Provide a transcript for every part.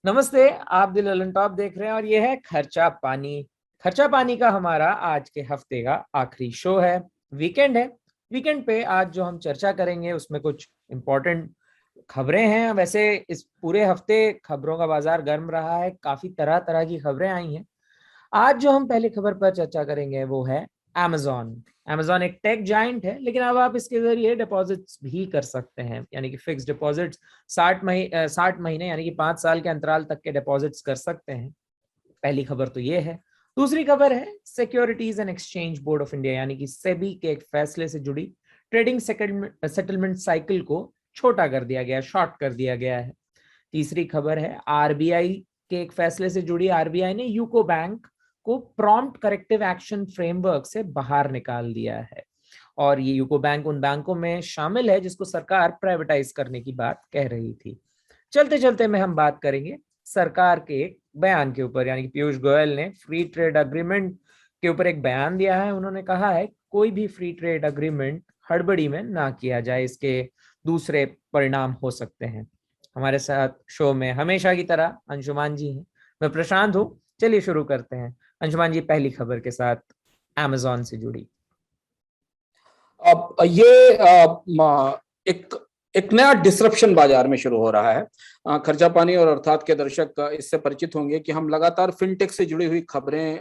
नमस्ते। आप दिल ललन टॉप देख रहे हैं और ये है खर्चा पानी। खर्चा पानी का हमारा आज के हफ्ते का आखिरी शो है। वीकेंड है। वीकेंड पे आज जो हम चर्चा करेंगे उसमें कुछ इम्पोर्टेंट खबरें हैं। वैसे इस पूरे हफ्ते खबरों का बाजार गर्म रहा है, काफी तरह तरह की खबरें आई हैं। आज जो हम पहली खबर पर चर्चा करेंगे वो है amazon। amazon एक टेक जाइंट है, लेकिन अब आप इसके जरिए डिपॉजिट्स भी कर सकते हैं, यानी कि फिक्स डिपॉजिट्स 60 महीने यानी कि 5 साल के अंतराल तक के डिपॉजिट्स कर सकते हैं। पहली खबर तो ये है। दूसरी खबर है securities and exchange board of India यानी कि सेबी के एक फैसले से जुड़ी ट्रेडिंग सेटलमेंट साइकिल को छोटा कर दिया गया, शॉर्ट कर दिया गया है। तीसरी खबर है आरबीआई के एक फैसले से जुड़ी। आरबीआई ने यूको बैंक को प्रॉम्प्ट करेक्टिव एक्शन फ्रेमवर्क से बाहर निकाल दिया है और ये यूको बैंक उन बैंकों में शामिल है जिसको सरकार प्राइवेटाइज करने की बात कह रही थी। चलते चलते में हम बात करेंगे सरकार के एक बयान के ऊपर, यानी कि पीयूष गोयल ने फ्री ट्रेड अग्रीमेंट के ऊपर एक बयान दिया है। उन्होंने कहा है कोई भी फ्री ट्रेड अग्रीमेंट हड़बड़ी में ना किया जाए, इसके दूसरे परिणाम हो सकते हैं। हमारे साथ शो में हमेशा की तरह अंशुमान जी हैं। मैं प्रशांत हूँ। चलिए शुरू करते हैं। अंशुमान जी, पहली खबर के साथ amazon से जुड़ी। अब ये एक एक नया डिसरप्शन बाजार में शुरू हो रहा है। खर्चा पानी और अर्थात के दर्शक इससे परिचित होंगे कि हम लगातार फिनटेक से जुड़ी हुई खबरें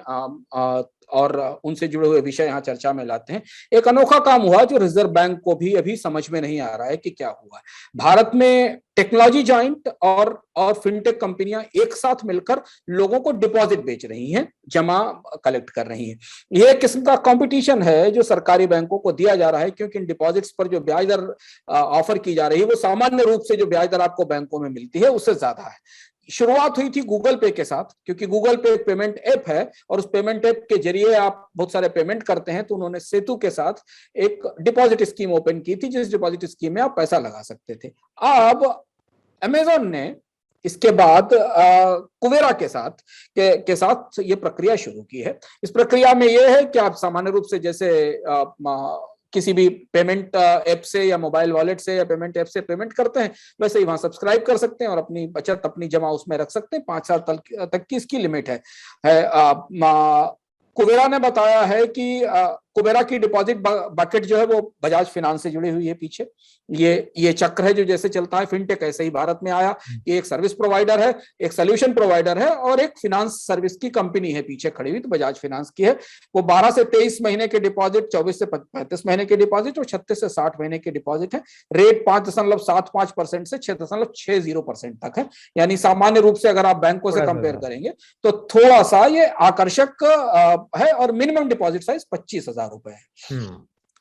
और उनसे जुड़े हुए विषय यहाँ चर्चा में लाते हैं। एक अनोखा काम हुआ जो रिजर्व बैंक को भी अभी समझ में नहीं आ रहा है कि क्या हुआ है। भारत में टेक्नोलॉजी जाइंट और फिनटेक कंपनियां एक साथ मिलकर लोगों को डिपॉजिट बेच रही हैं, जमा कलेक्ट कर रही हैं। यह एक किस्म का कंपटीशन है जो सरकारी बैंकों को दिया जा रहा है, क्योंकि इन डिपॉजिट्स पर जो ब्याज दर ऑफर की जा रही है वो सामान्य रूप से जो ब्याज दर आपको बैंकों में मिलती है उससे ज्यादा है। शुरुआत हुई थी गूगल पे के साथ, क्योंकि गूगल पे एक पेमेंट ऐप है और उस पेमेंट ऐप के जरिए आप बहुत सारे पेमेंट करते हैं। तो उन्होंने सेतु के साथ एक डिपॉजिट स्कीम ओपन की थी, जिस डिपॉजिट स्कीम में आप पैसा लगा सकते थे। अब अमेजोन ने इसके बाद कुवेरा के साथ ये प्रक्रिया शुरू की है। इस प्रक्रिया में यह है कि आप सामान्य रूप से जैसे किसी भी पेमेंट ऐप से या मोबाइल वॉलेट से या पेमेंट ऐप से पेमेंट करते हैं, वैसे ही वहां सब्सक्राइब कर सकते हैं और अपनी बचत, अपनी जमा उसमें रख सकते हैं। 5 साल तक की इसकी लिमिट है। कुबेरा ने बताया है कि कुबेरा की डिपॉजिट बकेट जो है वो बजाज फाइनेंस से जुड़ी हुई है। पीछे ये चक्र है जो जैसे चलता है फिनटेक, ऐसे ही भारत में आया। ये एक सर्विस प्रोवाइडर है, एक सोल्यूशन प्रोवाइडर है और एक फाइनेंस सर्विस की कंपनी है पीछे खड़ी हुई, तो बजाज फाइनेंस की है। वो 12 से 23 महीने के डिपॉजिट, 24 से 35 महीने के डिपॉजिट और 36 से 60 महीने के डिपॉजिट है। रेट 5.75% से 6.60% तक है। यानी सामान्य रूप से अगर आप बैंकों से कंपेयर करेंगे तो थोड़ा सा ये आकर्षक है और मिनिमम डिपॉजिट साइज 25,000 रुपए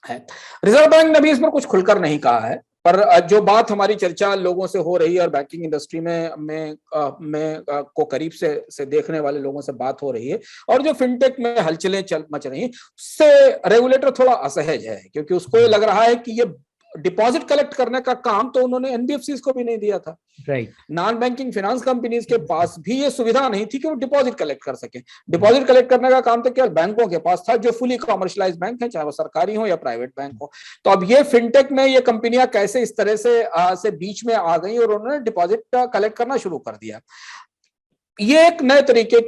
है। रिजर्व बैंक ने भी इस पर कुछ खुलकर नहीं कहा है, पर जो बात हमारी चर्चा लोगों से हो रही है और बैंकिंग इंडस्ट्री में को करीब से देखने वाले लोगों से बात हो रही है और जो फिनटेक में हलचलें मच रही हैं, उससे रेगुलेटर थोड़ा असहज है, क्योंकि उसको लग रहा है कि ये डिपॉजिट कलेक्ट करने का काम तो उन्होंने एनबीएफसी को भी नहीं दिया था। Right. Non banking finance companies के पास भी ये सुविधा नहीं थी कि वो डिपॉजिट कलेक्ट कर सके। डिपॉजिट कलेक्ट करने का काम तो केवल बैंकों के पास था, जो फुली कमर्शियलाइज बैंक है, चाहे वो सरकारी हो या प्राइवेट बैंक हो। तो अब ये फिनटेक में ये कंपनियां कैसे इस तरह से बीच में आ गई और उन्होंने डिपॉजिट कलेक्ट करना शुरू कर दिया। ये एक नए तरीके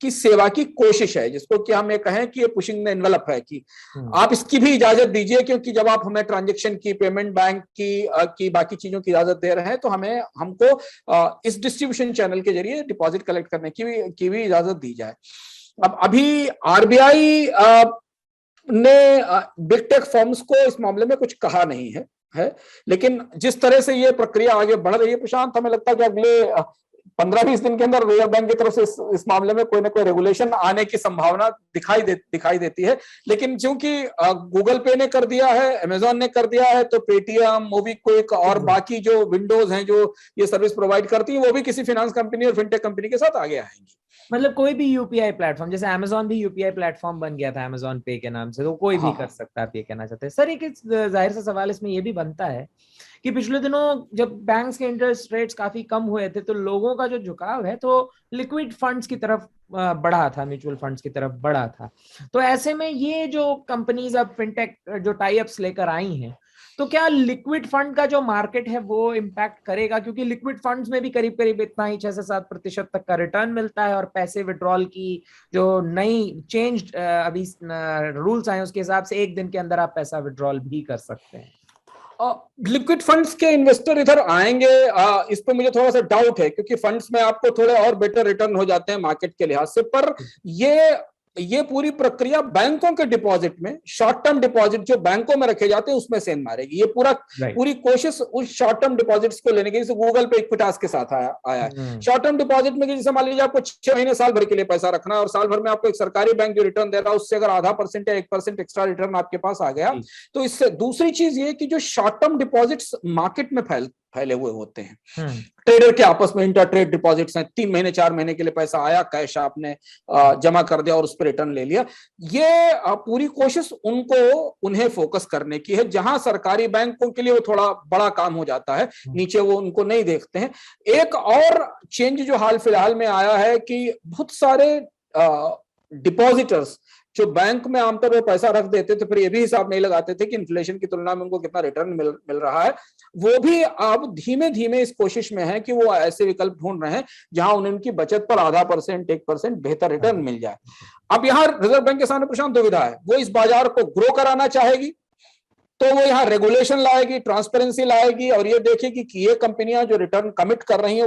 की सेवा की कोशिश है, जिसको कि हम ये कहें कि ये पुशिंग द एनवेलप है कि आप इसकी भी इजाजत दीजिए, क्योंकि जब आप हमें ट्रांजैक्शन की, पेमेंट बैंक की बाकी चीजों की इजाजत दे रहे हैं तो हमको इस डिस्ट्रीब्यूशन चैनल के जरिए डिपॉजिट कलेक्ट करने की भी इजाजत दी जाए। अब अभी आरबीआई ने बिग टेक फर्म्स को इस मामले में कुछ कहा नहीं है, लेकिन जिस तरह से ये प्रक्रिया आगे बढ़ रही है प्रशांत, हमें लगता है कि अगले 15-20 दिन के अंदर रिजर्व बैंक की तरफ से इस मामले में कोई ना कोई रेगुलेशन आने की संभावना दिखाई देती है। लेकिन क्योंकि गूगल पे ने कर दिया है, अमेजोन ने कर दिया है, तो पेटीएम, मोबीक्विक और बाकी जो विंडोज हैं जो ये सर्विस प्रोवाइड करती है, वो भी किसी फाइनेंस कंपनी और फिनटेक कंपनी के साथ आगे आएंगी। मतलब कोई भी यूपीआई प्लेटफॉर्म, जैसे अमेजोन भी यूपीआई प्लेटफॉर्म बन गया था अमेजोन पे के नाम से, तो कोई भी कर सकता है। आप ये कहना चाहते हैं सर? एक जाहिर सा सवाल इसमें ये भी बनता है कि पिछले दिनों जब बैंक्स के इंटरेस्ट रेट्स काफी कम हुए थे तो लोगों का जो झुकाव है तो लिक्विड फंड्स की तरफ बढ़ा था, म्यूचुअल फंड्स की तरफ बढ़ा था। तो ऐसे में ये जो कंपनीज अब फिनटेक जो टाई अप्स लेकर आई हैं, तो क्या लिक्विड फंड का जो मार्केट है वो इम्पैक्ट करेगा, क्योंकि लिक्विड फंड्स में भी करीब करीब इतना ही 6 से 7% तक का रिटर्न मिलता है, और पैसे विड्रॉल की जो नई चेंज अभी रूल्स आए उसके हिसाब से 1 दिन के अंदर आप पैसा विड्रॉल भी कर सकते हैं। लिक्विड फंड्स के इन्वेस्टर इधर आएंगे, इस पे मुझे थोड़ा सा डाउट है, क्योंकि फंड्स में आपको थोड़े और बेटर रिटर्न हो जाते हैं मार्केट के लिहाज से। पर ये पूरी प्रक्रिया बैंकों के डिपॉजिट में, शॉर्ट टर्म डिपॉजिट जो बैंकों में रखे जाते हैं उसमें सेंध मारेगी। ये पूरी कोशिश उस शॉर्ट टर्म डिपॉजिट्स को लेने की, जैसे गूगल पे इक्विटास के साथ आया है। शॉर्ट टर्म डिपॉजिट में जैसे मान लीजिए आपको 6 महीने साल भर के लिए पैसा रखना है, और साल भर में आपको एक सरकारी बैंक जो रिटर्न दे रहा है उससे अगर आधा % या 1% एक्स्ट्रा रिटर्न आपके पास आ गया, तो इससे दूसरी चीज ये कि जो शॉर्ट टर्म डिपॉजिट्स मार्केट में फैले हुए होते हैं, ट्रेडर के आपस में इंटर ट्रेड डिपॉजिट्स हैं, 3 महीने 4 महीने के लिए पैसा आया, कैश आपने जमा कर दिया और उस पर रिटर्न ले लिया। ये पूरी कोशिश उन्हें फोकस करने की है, जहां सरकारी बैंकों के लिए वो थोड़ा बड़ा काम हो जाता है, नीचे वो उनको नहीं देखते हैं। एक और चेंज जो हाल फिलहाल में आया है कि बहुत सारे डिपॉजिटर्स जो बैंक में आमतौर पर पैसा रख देते थे, फिर ये भी हिसाब नहीं लगाते थे कि इन्फ्लेशन की तुलना में उनको कितना रिटर्न मिल रहा है, वो भी अब धीमे धीमे इस कोशिश में है कि वो ऐसे विकल्प ढूंढ रहे हैं जहां उन्हें उनकी बचत पर आधा % 1% बेहतर रिटर्न मिल जाए। अब यहाँ रिजर्व बैंक के सामने प्रशांत दुविधा है, वो इस बाजार को ग्रो कराना चाहेगी तो वो यहाँ रेगुलेशन लाएगी, ट्रांसपेरेंसी लाएगी, और ये देखेगी कि ये कंपनियां जो रिटर्न कमिट कर रही हैं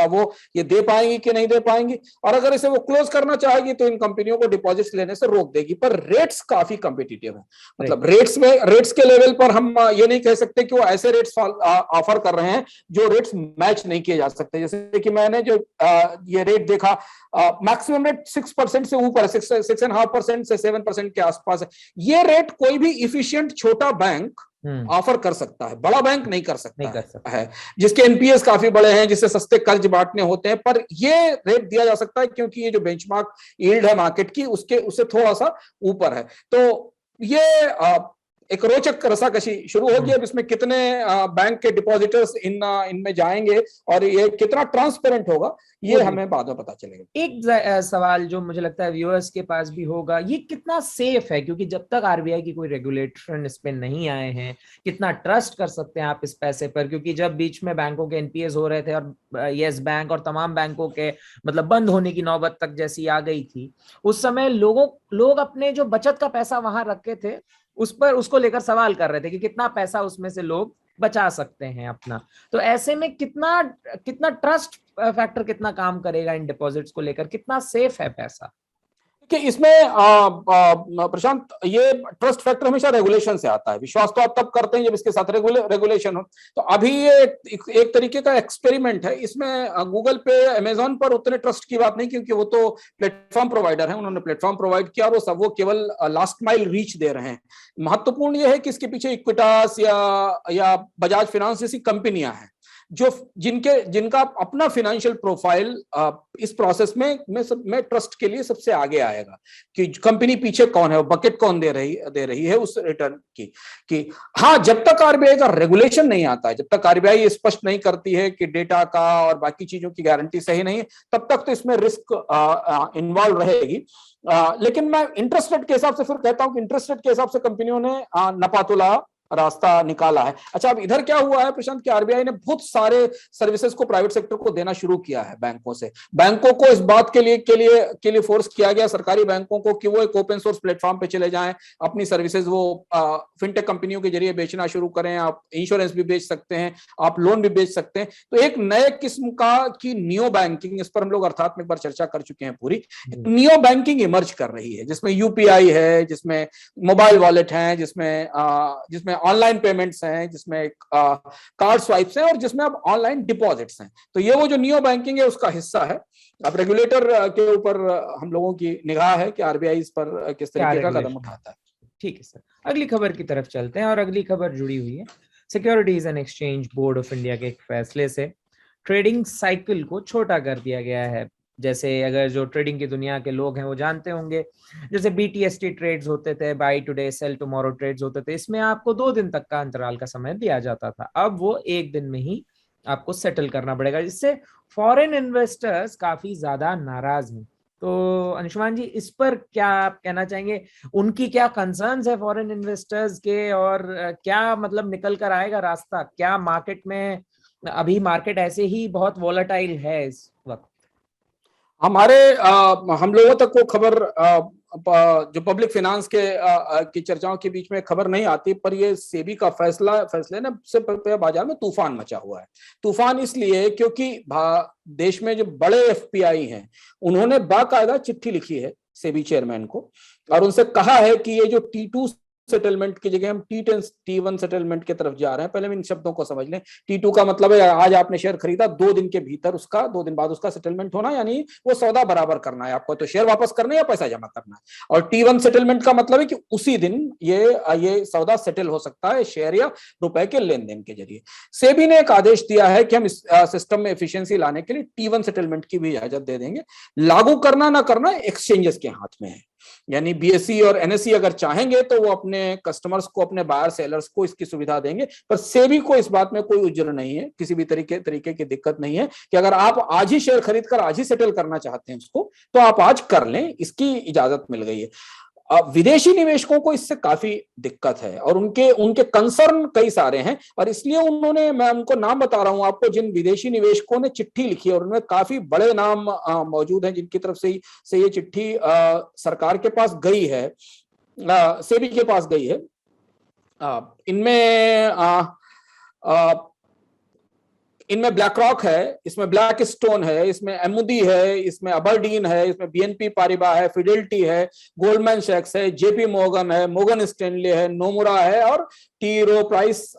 वो ये दे पाएंगी कि नहीं दे पाएंगी, और अगर इसे वो क्लोज करना चाहेगी तो इन कंपनियों को डिपॉजिट्स लेने से रोक देगी। पर रेट्स काफी कॉम्पिटिटिव है, मतलब रेट्स के लेवल पर हम ये नहीं कह सकते कि वो ऐसे रेट्स ऑफर कर रहे हैं जो रेट्स मैच नहीं किए जा सकते। जैसे कि मैंने जो ये रेट देखा, मैक्सिमम रेट 6% से ऊपर, 6.5% से 7% के आसपास है। ये रेट कोई भी इफिशिएंट छोटा बैंक ऑफर कर सकता है, बड़ा बैंक नहीं कर सकता है, जिसके एनपीएस काफी बड़े हैं, जिससे सस्ते कर्ज बांटने होते हैं। पर ये रेट दिया जा सकता है क्योंकि ये जो बेंचमार्क यील्ड है मार्केट की उससे थोड़ा सा ऊपर है। तो ये एक रोचक रसाकशी शुरू होगी। अब इसमें कितने बैंक के डिपॉजिटर्स इनमें जाएंगे और ये कितना ट्रांसपेरेंट होगा, ये हमें बाद में पता चलेगा। एक सवाल जो मुझे लगता है व्यूअर्स के पास भी होगा, ये कितना सेफ है, क्योंकि जब तक आरबीआई की कोई रेगुलेशन इस पे नहीं आए हैं, कितना ट्रस्ट कर सकते हैं आप इस पैसे पर? क्योंकि जब बीच में बैंकों के एनपीएस हो रहे थे और यस बैंक और तमाम बैंकों के मतलब बंद होने की नौबत तक जैसी आ गई थी, उस समय लोग अपने जो बचत का पैसा वहां रखे थे उसको लेकर सवाल कर रहे थे कि कितना पैसा उसमें से लोग बचा सकते हैं अपना। तो ऐसे में कितना ट्रस्ट फैक्टर कितना काम करेगा इन डिपॉजिट्स को लेकर, कितना सेफ है पैसा? कि इसमें प्रशांत, ये ट्रस्ट फैक्टर हमेशा रेगुलेशन से आता है। विश्वास तो आप तब करते हैं जब इसके साथ रेगुलेशन हो। तो अभी ये एक तरीके का एक्सपेरिमेंट है। इसमें गूगल पे, अमेजॉन पर उतने ट्रस्ट की बात नहीं, क्योंकि वो तो प्लेटफॉर्म प्रोवाइडर है, उन्होंने प्लेटफॉर्म प्रोवाइड किया और वो केवल लास्ट माइल रीच दे रहे हैं। महत्वपूर्ण ये है कि इसके पीछे इक्विटास या बजाज फाइनेंस जैसी कंपनियां हैं जो जिनका अपना फाइनेंशियल प्रोफाइल इस प्रोसेस में ट्रस्ट के लिए सबसे आगे आएगा कि कंपनी पीछे कौन है, वो बकेट कौन दे रही है उस रिटर्न की। हाँ, जब तक आरबीआई का रेगुलेशन नहीं आता है, जब तक आरबीआई स्पष्ट नहीं करती है कि डेटा का और बाकी चीजों की गारंटी सही नहीं है, तब तक तो इसमें रिस्क इन्वॉल्व रहेगी। लेकिन मैं इंटरेस्ट रेट के हिसाब से फिर कहता हूं कि इंटरेस्ट रेट के हिसाब से कंपनियों ने नपातुला रास्ता निकाला है। अच्छा, अब इधर क्या हुआ है प्रशांत कि आरबीआई ने बहुत सारे सर्विसेज को प्राइवेट सेक्टर को देना शुरू किया है बैंकों से। बैंकों को इस बात के लिए फोर्स किया गया, सरकारी बैंकों को, कि वो एक ओपन सोर्स प्लेटफॉर्म पे चले जाएं, अपनी सर्विसेज वो फिनटेक कंपनियों के जरिए बेचना शुरू करें। आप इंश्योरेंस भी बेच सकते हैं, आप लोन भी बेच सकते हैं। तो एक नए किस्म की नियो बैंकिंग, इस पर हम लोग अर्थात में एक बार चर्चा कर चुके हैं पूरी, नियो बैंकिंग इमर्ज कर रही है, जिसमें यूपीआई है, जिसमें मोबाइल वॉलेट है, जिसमें ऑनलाइन पेमेंट्स हैं, जिसमें कार्ड स्वाइप्स हैं और जिसमें अब ऑनलाइन डिपॉजिट्स हैं। तो ये वो जो नियो बैंकिंग है उसका हिस्सा है। अब रेगुलेटर के ऊपर हम लोगों की निगाह है कि आरबीआई इस पर किस तरीके का कदम उठाता है। ठीक है सर, अगली खबर की तरफ चलते हैं और अगली खबर जुड़ी हुई है securities and exchange board of India के एक फैसले से। ट्रेडिंग साइकिल को छोटा कर दिया गया है। जैसे अगर जो ट्रेडिंग की दुनिया के लोग हैं वो जानते होंगे, जैसे BTST ट्रेड्स होते थे, buy today sell tomorrow trades होते थे, इसमें आपको 2 दिन तक का अंतराल का समय दिया जाता था। अब वो 1 दिन में ही आपको सेटल करना पड़ेगा, जिससे फॉरेन इन्वेस्टर्स काफी ज्यादा नाराज हैं। तो अंशुमान जी, इस पर क्या आप कहना चाहेंगे? उनकी क्या कंसर्न्स है फॉरेन इन्वेस्टर्स के, और क्या मतलब निकल कर आएगा रास्ता? क्या मार्केट में अभी मार्केट ऐसे ही बहुत वॉलेटाइल है इस वक्त? हमारे हम लोगों तक वो खबर जो पब्लिक फाइनेंस के की चर्चाओं के बीच में खबर नहीं आती, पर ये सेबी का फैसले ना से बाजार में तूफान मचा हुआ है। तूफान इसलिए क्योंकि देश में जो बड़े एफपीआई हैं उन्होंने बाकायदा चिट्ठी लिखी है सेबी चेयरमैन को और उनसे कहा है कि ये जो T2 सेटलमेंट की जगह हम T1 सेटलमेंट की तरफ जा रहे हैं। पहले हम इन शब्दों को समझ लें। T2 का मतलब है आज आपने शेयर खरीदा, 2 दिन के भीतर उसका 2 दिन बाद उसका सेटलमेंट होना, यानी वो सौदा बराबर करना है आपको, तो शेयर वापस करना है या पैसा जमा करना है। और T1 सेटलमेंट का मतलब है कि उसी दिन ये सौदा सेटल हो सकता है शेयर या रुपए के लेन देन के जरिए। सेबी ने एक आदेश दिया है कि हम इस सिस्टम में एफिशिएंसी लाने के लिए T1 सेटलमेंट की भी इजाजत दे देंगे। लागू करना ना करना एक्सचेंजेस के हाथ में है, यानी बीएसई और एनएसई अगर चाहेंगे तो वो अपने कस्टमर्स को, अपने बायर सेलर्स को इसकी सुविधा देंगे। पर सेबी को इस बात में कोई उज्र नहीं है, किसी भी तरीके की दिक्कत नहीं है कि अगर आप आज ही शेयर खरीद कर आज ही सेटल करना चाहते हैं उसको तो आप आज कर लें, इसकी इजाजत मिल गई है। विदेशी निवेशकों को इससे काफी दिक्कत है और उनके कंसर्न कई सारे हैं और इसलिए उन्होंने, मैं उनको नाम बता रहा हूं आपको, जिन विदेशी निवेशकों ने चिट्ठी लिखी है और उनमें काफी बड़े नाम मौजूद हैं जिनकी तरफ से ये चिट्ठी सरकार के पास गई है, सेबी के पास गई है। इनमें ब्लैक रॉक है, इसमें ब्लैक स्टोन है, इसमें एमुदी है, इसमें अबरडीन है, इसमें बीएनपी पारिबा है, फिडेलिटी है, गोल्डमैन सैक्स है, जेपी मॉर्गन है, मोर्गन स्टैनले है, नोमुरा है और टी रो प्राइस।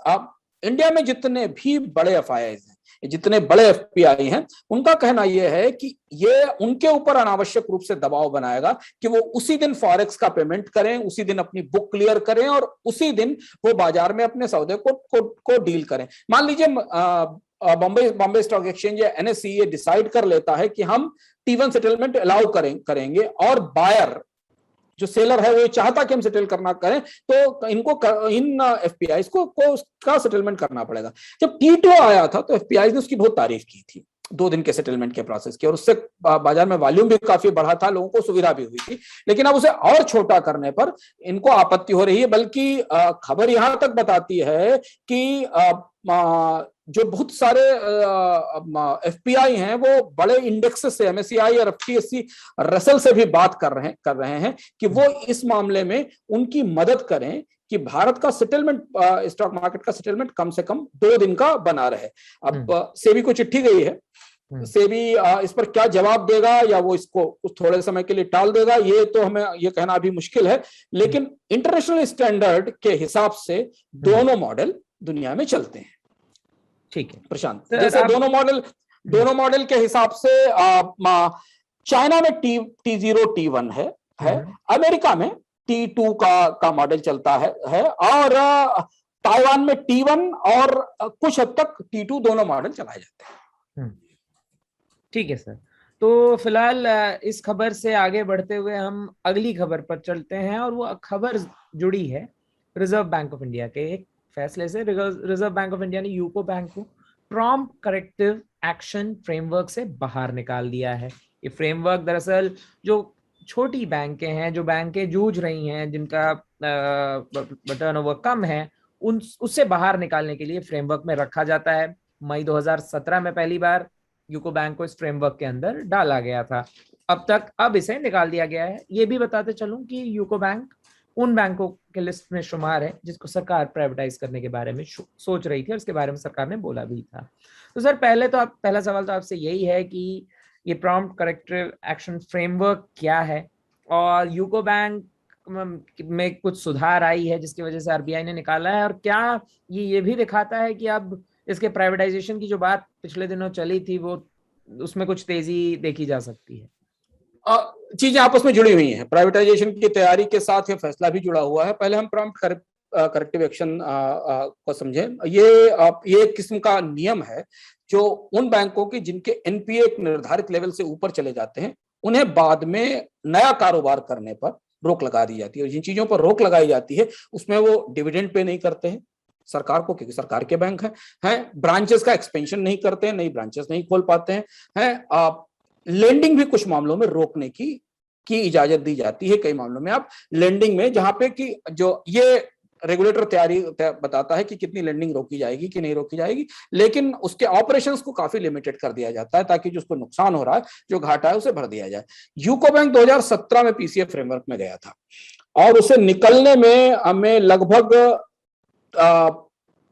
इंडिया में जितने भी बड़े एफआईआईज हैं, जितने बड़े एफपीआई हैं, उनका कहना यह है कि ये उनके ऊपर अनावश्यक रूप से दबाव बनाएगा कि वो उसी दिन फॉरेक्स का पेमेंट करें, उसी दिन अपनी बुक क्लियर करें और उसी दिन वो बाजार में अपने सौदे को डील करें। मान लीजिए बॉम्बे स्टॉक एक्सचेंज या एनएसई ये डिसाइड कर लेता है कि हम T1 सेटलमेंट अलाउ करेंगे और बायर जो सेलर है वो चाहता कि हम सेटल करना करें, तो इन एफपीआई को उसका सेटलमेंट करना पड़ेगा। जब T2 आया था तो एफपीआई ने उसकी बहुत तारीफ की थी, 2 दिन के सेटलमेंट के प्रोसेस की, और उससे बाजार में वॉल्यूम भी काफी बढ़ा था, लोगों को सुविधा भी हुई थी। लेकिन अब उसे और छोटा करने पर इनको आपत्ति हो रही है, बल्कि खबर यहां तक बताती है कि जो बहुत सारे एफपीआई हैं वो बड़े इंडेक्स से, एमएससीआई और एफटीएससी रसल से भी बात कर रहे हैं कि वो इस मामले में उनकी मदद करें कि भारत का सेटलमेंट, स्टॉक मार्केट का सेटलमेंट कम से कम 2 दिन का बना रहे। अब सेबी को चिट्ठी गई है, सेबी इस पर क्या जवाब देगा या वो इसको कुछ थोड़े समय के लिए टाल देगा, ये तो हमें ये कहना अभी मुश्किल है। लेकिन इंटरनेशनल स्टैंडर्ड के हिसाब से दोनों मॉडल दुनिया में चलते हैं। ठीक है प्रशांत, जैसे दोनों मॉडल के हिसाब से चाइना में T0 T1 है, अमेरिका में T2 का मॉडल चलता है और ताइवान में T1 और कुछ हद तक T2 दोनों मॉडल चलाए जाते हैं। ठीक है सर, तो फिलहाल इस खबर से आगे बढ़ते हुए हम अगली खबर पर चलते हैं और वो खबर जुड़ी है रिजर्व बैंक ऑफ इंडिया के एक फैसले से। रिजर्व बैंक ऑफ इंडिया ने यूको बैंक को प्रॉम्प्ट करेक्टिव एक्शन फ्रेमवर्क से बाहर निकाल दिया है। ये फ्रेमवर्क दरअसल जो छोटी बैंकें हैं, जो बैंकें जूझ रही हैं, जिनका टर्नओवर कम है, उससे बाहर निकालने के लिए फ्रेमवर्क में रखा जाता है। मई 2017 में पहली बार यूको बैंक को इस फ्रेमवर्क के अंदर डाला गया था। अब इसे निकाल दिया गया है। ये भी बताते चलूं कि यूको बैंक उन बैंकों के लिस्ट में शुमार है जिसको सरकार प्राइवेटाइज करने के बारे में सोच रही थी और इसके बारे में सरकार ने बोला भी था। तो सर पहला सवाल तो आपसे यही है कि ये प्रॉम्प्ट करेक्टिव एक्शन फ्रेमवर्क क्या है और यूको बैंक में कुछ सुधार आई है जिसकी वजह से आरबीआई ने निकाला है, और क्या ये भी दिखाता है कि अब इसके प्राइवेटाइजेशन की जो बात पिछले दिनों चली थी वो उसमें कुछ तेजी देखी जा सकती है? चीजें आपस में जुड़ी हुई हैं। प्राइवेटाइजेशन की तैयारी के साथ ये फैसला भी जुड़ा हुआ है। पहले हम प्रॉम्प्ट करेक्टिव एक्शन को समझें। ये एक किस्म का नियम है जो उन बैंकों की जिनके एनपीए एक निर्धारित लेवल से ऊपर चले जाते हैं, उन्हें बाद में नया कारोबार करने पर रोक लगा दी जाती है। और जिन चीजों पर रोक लगाई जाती है उसमें वो डिविडेंड पे नहीं करते हैं सरकार को, क्योंकि सरकार के बैंक हैं, ब्रांचेस का एक्सपेंशन नहीं करते हैं, नई ब्रांचेस नहीं खोल पाते हैं, लेंडिंग भी कुछ मामलों में रोकने की इजाजत दी जाती है। कई मामलों में आप लेंडिंग में, जहां पे कि जो ये रेगुलेटर तैयारी बताता है कि कितनी लेंडिंग रोकी जाएगी कि नहीं रोकी जाएगी, लेकिन उसके ऑपरेशंस को काफी लिमिटेड कर दिया जाता है ताकि जिसको नुकसान हो रहा है, जो घाटा है, उसे भर दिया जाए। यूको बैंक 2017 में पीसीए फ्रेमवर्क में गया था और उसे निकलने में हमें लगभग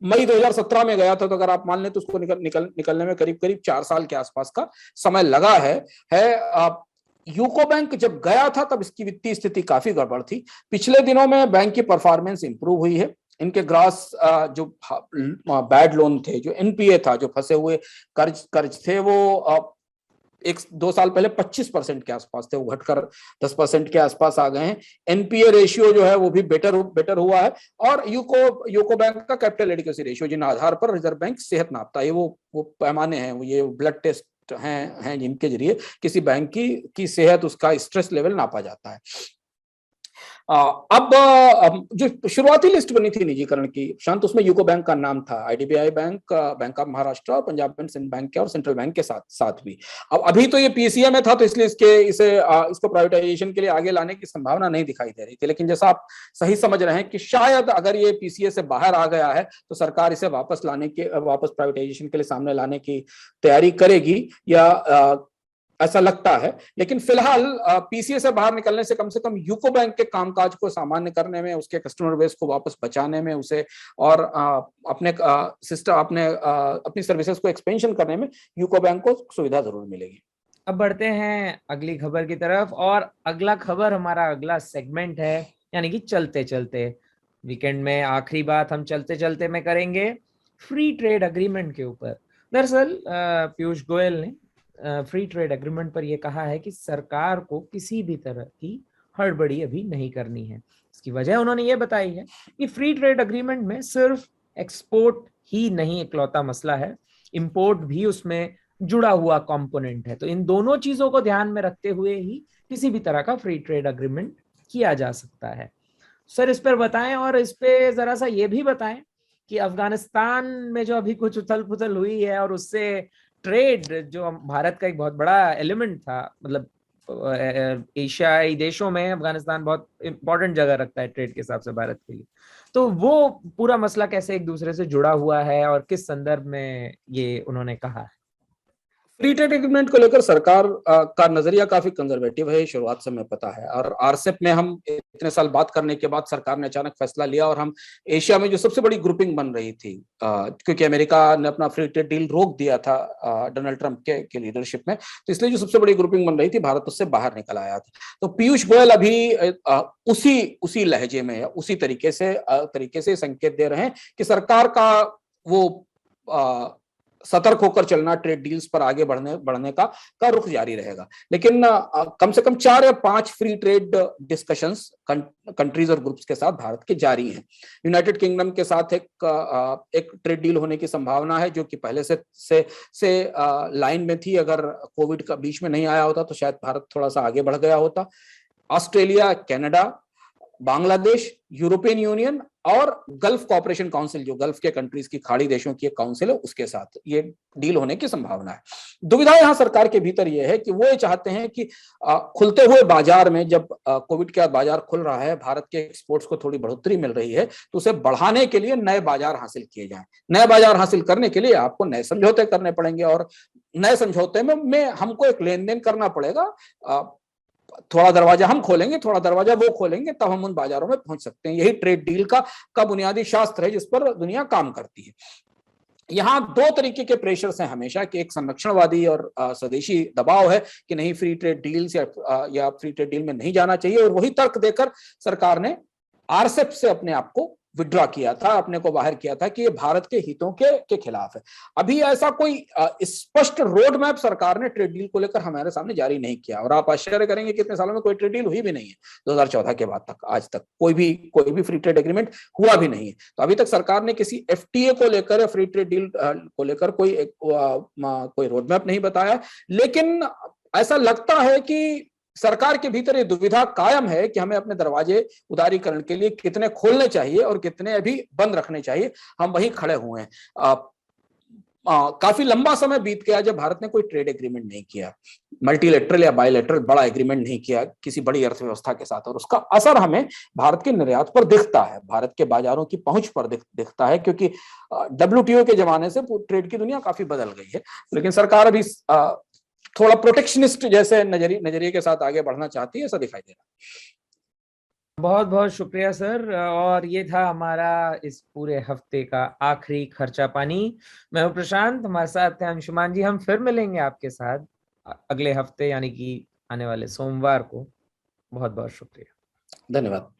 मई 2017 में गया था, तो अगर आप मान लें तो उसको निकलने में करीब करीब 4 साल के आसपास का समय लगा है। यूको बैंक जब गया था तब इसकी वित्तीय स्थिति काफी गड़बड़ थी। पिछले दिनों में बैंक की परफॉर्मेंस इंप्रूव हुई है। इनके ग्रास जो बैड लोन थे, जो एनपीए था, जो फंसे हुए कर्ज थे, वो 1-2 साल पहले 25% के आसपास थे, वो घटकर 10% के आसपास आ गए हैं। एनपीए रेशियो जो है वो भी बेटर हुआ है। और यूको बैंक का कैपिटल एडिक्वेसी रेशियो, जिन आधार पर रिजर्व बैंक सेहत नापता है, वो पैमाने हैं, वो ये ब्लड टेस्ट हैं जिनके जरिए किसी बैंक की सेहत, उसका स्ट्रेस लेवल नापा जाता है। अब जो शुरुआती लिस्ट बनी थी निजीकरण की, शांत, उसमें यूको बैंक का नाम था, IDBI bank, bank of Maharashtra और पंजाब एंड सिंध बैंक के और सेंट्रल बैंक के साथ भी। अब अभी तो ये पीसीए में था, तो इसलिए इसको प्राइवेटाइजेशन के लिए आगे लाने की संभावना नहीं दिखाई दे रही थी। लेकिन जैसा आप सही समझ रहे हैं कि शायद अगर ये पीसीए से बाहर आ गया है तो सरकार इसे वापस प्राइवेटाइजेशन के लिए सामने लाने की तैयारी करेगी, या ऐसा लगता है। लेकिन फिलहाल पीसीए से बाहर निकलने से कम यूको बैंक के कामकाज को सामान्य करने में, उसके कस्टमर बेस को वापस बचाने में, उसे और अपनी सर्विसेज को एक्सपेंशन करने में यूको बैंक को सुविधा जरूर मिलेगी। अब बढ़ते हैं अगली खबर की तरफ, और अगला खबर हमारा अगला सेगमेंट है, यानी कि चलते चलते। वीकेंड में आखिरी बात हम चलते चलते में करेंगे फ्री ट्रेड एग्रीमेंट के ऊपर। दरअसल पीयूष गोयल ने फ्री ट्रेड एग्रीमेंट पर यह कहा है कि सरकार को किसी भी तरह की हड़बड़ी अभी नहीं करनी है। इसकी वजह उन्होंने ये बताई है कि फ्री ट्रेड एग्रीमेंट में सिर्फ एक्सपोर्ट ही नहीं इकलौता मसला है, इंपोर्ट भी उसमें जुड़ा हुआ कंपोनेंट है। तो इन दोनों चीजों को ध्यान में रखते हुए ही किसी भी तरह का फ्री ट्रेड एग्रीमेंट किया जा सकता है। सर इस पर बताएं, और इस पे जरा सा ये भी बताएं कि अफगानिस्तान में जो अभी कुछ उथल पुथल हुई है, और उससे ट्रेड, जो भारत का एक बहुत बड़ा एलिमेंट था, मतलब एशियाई देशों में अफगानिस्तान बहुत इंपॉर्टेंट जगह रखता है ट्रेड के हिसाब से भारत के लिए, तो वो पूरा मसला कैसे एक दूसरे से जुड़ा हुआ है और किस संदर्भ में ये उन्होंने कहा है? फ्री ट्रेड एग्रीमेंट को लेकर सरकार का नजरिया काफी कंजर्वेटिव है, शुरुआत से हमें पता है। और आरसेप में हम इतने साल बात करने के बाद सरकार ने अचानक फैसला लिया, और हम एशिया में जो सबसे बड़ी ग्रुपिंग बन रही थी, क्योंकि अमेरिका ने अपना फ्री ट्रेड डील रोक दिया था डोनाल्ड ट्रंप के लीडरशिप में, तो इसलिए जो सबसे बड़ी ग्रुपिंग बन रही थी, भारत उससे बाहर निकल आया था। तो पीयूष गोयल अभी उसी लहजे में, उसी तरीके से संकेत दे रहे हैं कि सरकार का वो सतर्क होकर चलना, ट्रेड डील्स पर आगे बढ़ने का रुख जारी रहेगा। लेकिन कम से कम 4 या 5 फ्री ट्रेड डिस्कशंस कंट्रीज और ग्रुप्स के साथ भारत के जारी हैं। यूनाइटेड किंगडम के साथ एक ट्रेड डील होने की संभावना है, जो कि पहले से लाइन में थी। अगर कोविड का बीच में नहीं आया होता तो शायद भारत थोड़ा सा आगे बढ़ गया होता। Australia, Canada, Bangladesh, European union और गल्फ कोऑपरेशन काउंसिल, जो गल्फ के कंट्रीज की खाड़ी देशों की एक काउंसिल है, उसके साथ ये डील होने की संभावना है। दुविधा यहां सरकार के भीतर ये है कि वो ये चाहते हैं कि खुलते हुए बाजार में, जब कोविड के बाद बाजार खुल रहा है, भारत के एक्सपोर्ट्स को थोड़ी बढ़ोतरी मिल रही है, तो उसे बढ़ाने के लिए नए बाजार हासिल किए जाएं। नए बाजार हासिल करने के लिए आपको नए समझौते करने पड़ेंगे, और नए समझौते में हमको एक लेन देन करना पड़ेगा। थोड़ा दरवाजा हम खोलेंगे, थोड़ा दरवाजा वो खोलेंगे, तब हम उन बाजारों में पहुंच सकते हैं। यही ट्रेड डील का बुनियादी शास्त्र है जिस पर दुनिया काम करती है। यहाँ 2 तरीके के प्रेशर्स हैं हमेशा, कि एक संरक्षणवादी और स्वदेशी दबाव है कि नहीं, फ्री ट्रेड डील्स या फ्री ट्रेड डील में नहीं जाना चाहिए, और वही तर्क देकर सरकार ने आरसेप से अपने आप को विड्रॉ किया था, अपने को बाहर किया था कि ये भारत के हितों के खिलाफ है। अभी ऐसा कोई स्पष्ट रोड मैप सरकार ने ट्रेड डील को लेकर हमारे सामने जारी नहीं किया, और आप आश्चर्य करेंगे कि इतने सालों में कोई ट्रेड डील हुई भी नहीं है। 2014 के बाद तक आज तक कोई भी फ्री ट्रेड एग्रीमेंट हुआ भी नहीं है। तो अभी तक सरकार ने किसी एफटीए को लेकर या फ्री ट्रेड डील को लेकर कोई रोड मैप नहीं बताया। लेकिन ऐसा लगता है कि सरकार के भीतर ये दुविधा कायम है कि हमें अपने दरवाजे उदारीकरण के लिए कितने खोलने चाहिए और कितने अभी बंद रखने चाहिए। हम वहीं खड़े हुए हैं। काफी लंबा समय बीत गया जब भारत ने कोई ट्रेड एग्रीमेंट नहीं किया, मल्टीलेटरल या बायलैटरल बड़ा एग्रीमेंट नहीं किया किसी बड़ी अर्थव्यवस्था के साथ, और उसका असर हमें भारत के निर्यात पर दिखता है, भारत के बाजारों की पहुंच पर दिखता है, क्योंकि WTO के जमाने से ट्रेड की दुनिया काफी बदल गई है। लेकिन सरकार अभी थोड़ा प्रोटेक्शनिस्ट जैसे नजरिए के साथ आगे बढ़ना चाहती है, ऐसा दिखाई दे रहा है। बहुत बहुत शुक्रिया सर। और ये था हमारा इस पूरे हफ्ते का आखिरी खर्चा पानी। मैं हूं प्रशांत, हमारे साथ हैं अंशुमान जी। हम फिर मिलेंगे आपके साथ अगले हफ्ते, यानी कि आने वाले सोमवार को। बहुत बहुत शुक्रिया। धन्यवाद।